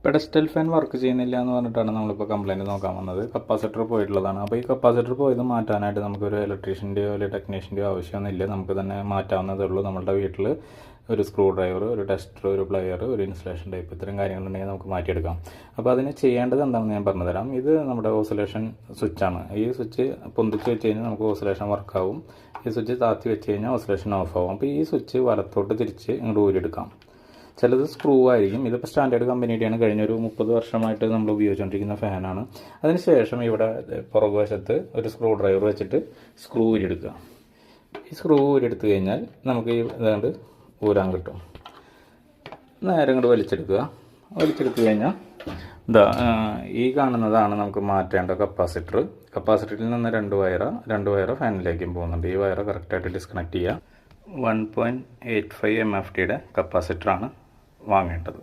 Pedestal fan work ചെയ്യുന്നില്ല എന്ന് പറഞ്ഞിട്ടാണ് നമ്മളിപ്പോൾ കംപ്ലയിൻറ്റ് നോക്കാൻ വന്നത്. കപ്പാസിറ്റർ പോയിട്ടുള്ളതാണ്. അപ്പോൾ ഈ കപ്പാസിറ്റർ പോയത് മാറ്റാനായിട്ട് നമുക്കൊരു ഇലക്ട്രീഷ്യൻ്റെയോ അല്ലെങ്കിൽ ടെക്നീഷ്യൻ്റെയോ ആവശ്യമൊന്നുമില്ല. നമുക്ക് തന്നെ മാറ്റാവുന്നതേ ഉള്ളൂ. നമ്മുടെ വീട്ടിൽ ഒരു സ്ക്രൂ ഡ്രൈവർ, ഒരു ടെസ്റ്റർ, ഒരു പ്ലെയർ, ഒരു ഇൻസുലേഷൻ ടൈപ്പ് ഇത്തരം കാര്യങ്ങളുണ്ടെങ്കിൽ നമുക്ക് മാറ്റിയെടുക്കാം. അപ്പോൾ അതിന് ചെയ്യേണ്ടത് എന്താണെന്ന് ഞാൻ പറഞ്ഞുതരാം. ഇത് നമ്മുടെ ഓസിലേഷൻ സ്വിച്ചാണ്. ഈ സ്വിച്ച് പൊന്തിച്ച് വെച്ച് കഴിഞ്ഞാൽ നമുക്ക് ഓസിലേഷൻ വർക്കാവും. ഈ സ്വിച്ച് താത്തി വെച്ച് കഴിഞ്ഞാൽ ഓസിലേഷൻ ഓഫ് ആവും. അപ്പോൾ ഈ സ്വിച്ച് വലത്തോട്ട് തിരിച്ച് ഇങ്ങോട്ട് ഊരിയെടുക്കാം. ചിലത് സ്ക്രൂ ആയിരിക്കും. ഇതിപ്പോൾ സ്റ്റാൻഡേർഡ് കമ്പനിയുടെയാണ്. കഴിഞ്ഞൊരു 30 വർഷമായിട്ട് നമ്മൾ ഉപയോഗിച്ചുകൊണ്ടിരിക്കുന്ന ഫാനാണ്. അതിനുശേഷം ഇവിടെ പുറകുവശത്ത് ഒരു സ്ക്രൂ ഡ്രൈവർ വെച്ചിട്ട് സ്ക്രൂ ഊരിയെടുക്കുക. ഈ സ്ക്രൂ ഊരിയെടുത്ത് കഴിഞ്ഞാൽ നമുക്ക് ഈ ഇതാണ്ട് ഊരാൻ കിട്ടും. നേരെ ഇങ്ങോട്ട് വലിച്ചെടുത്ത് കഴിഞ്ഞാൽ ഈ കാണുന്നതാണ് നമുക്ക് മാറ്റേണ്ട കപ്പാസിറ്റർ. കപ്പാസിറ്ററിൽ നിന്ന് രണ്ട് വയറ് ഫാനിലേക്കും പോകുന്നുണ്ട്. ഈ വയറ് കറക്റ്റായിട്ട് ഡിസ്കണക്ട് ചെയ്യുക. 1.85 MFTയുടെ കപ്പാസിറ്ററാണ് വാങ്ങേണ്ടത്.